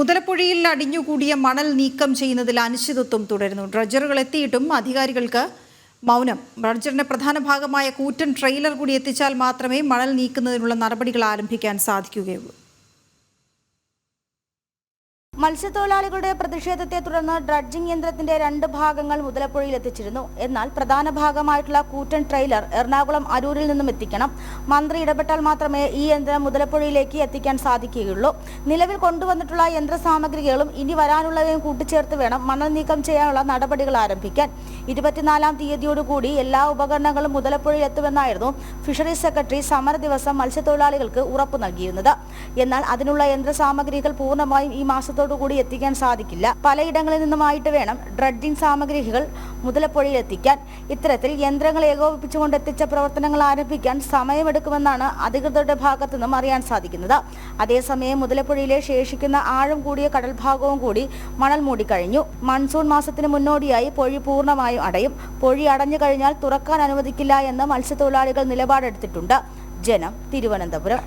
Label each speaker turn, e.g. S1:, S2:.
S1: മുതലപ്പുഴയിൽ അടിഞ്ഞുകൂടിയ മണൽ നീക്കം ചെയ്യുന്നതിൽ അനിശ്ചിതത്വം തുടരുന്നു. ഡ്രഡ്ജറുകൾ എത്തിയിട്ടും അധികാരികൾക്ക് മൗനം. ഡ്രഡ്ജറിന്റെ പ്രധാന ഭാഗമായ കൂറ്റൻ ട്രെയിലർ കൂടി എത്തിച്ചാൽ മാത്രമേ മണൽ നീക്കുന്നതിനുള്ള നടപടികൾ ആരംഭിക്കാൻ സാധിക്കുകയുള്ളൂ.
S2: മത്സ്യത്തൊഴിലാളികളുടെ പ്രതിഷേധത്തെ തുടർന്ന് ഡ്രഡ്ജിംഗ് യന്ത്രത്തിന്റെ 2 ഭാഗങ്ങൾ മുതലപ്പുഴയിൽ എത്തിച്ചിരുന്നു. എന്നാൽ പ്രധാന ഭാഗമായിട്ടുള്ള കൂറ്റൻ ട്രെയിലർ എറണാകുളം അരൂരിൽ നിന്നും എത്തിക്കണം. മന്ത്രി ഇടപെട്ടാൽ മാത്രമേ ഈ യന്ത്രം മുതലപ്പുഴയിലേക്ക് എത്തിക്കാൻ സാധിക്കുകയുള്ളൂ. നിലവിൽ കൊണ്ടുവന്നിട്ടുള്ള യന്ത്രസാമഗ്രികളും ഇനി വരാനുള്ളവയും കൂട്ടിച്ചേർത്ത് വേണം മണൽ നീക്കം ചെയ്യാനുള്ള നടപടികൾ ആരംഭിക്കാൻ. 24-ാം തീയതിയോടുകൂടി എല്ലാ ഉപകരണങ്ങളും മുതലപ്പുഴയിൽ എത്തുമെന്നായിരുന്നു ഫിഷറീസ് സെക്രട്ടറി സമര ദിവസം മത്സ്യത്തൊഴിലാളികൾക്ക് ഉറപ്പു നൽകിയിരുന്നത്. എന്നാൽ അതിനുള്ള യന്ത്രസാമഗ്രികൾ പൂർണ്ണമായും ഈ മാസത്തോടുകൂടി എത്തിക്കാൻ സാധിക്കില്ല. പലയിടങ്ങളിൽ നിന്നുമായിട്ട് വേണം ഡ്രഡ്ജിംഗ് സാമഗ്രികൾ മുതലപ്പുഴയിൽ എത്തിക്കാൻ. ഇത്തരത്തിൽ യന്ത്രങ്ങൾ ഏകോപിപ്പിച്ചുകൊണ്ട് എത്തിച്ച പ്രവർത്തനങ്ങൾ ആരംഭിക്കാൻ സമയമെടുക്കുമെന്നാണ് അധികൃതരുടെ ഭാഗത്തു നിന്നും അറിയാൻ സാധിക്കുന്നത്. അതേസമയം മുതലപ്പുഴയിലെ ശേഷിക്കുന്ന ആഴം കൂടിയ കടൽഭാഗവും കൂടി മണൽ മൂടിക്കഴിഞ്ഞു. മൺസൂൺ മാസത്തിന് മുന്നോടിയായി പൊഴി പൂർണ്ണമായും അടയും. പൊഴി അടഞ്ഞു കഴിഞ്ഞാൽ തുറക്കാൻ അനുവദിക്കില്ല എന്ന് മത്സ്യത്തൊഴിലാളികൾ നിലപാടെടുത്തിട്ടുണ്ട്. ജനം, തിരുവനന്തപുരം.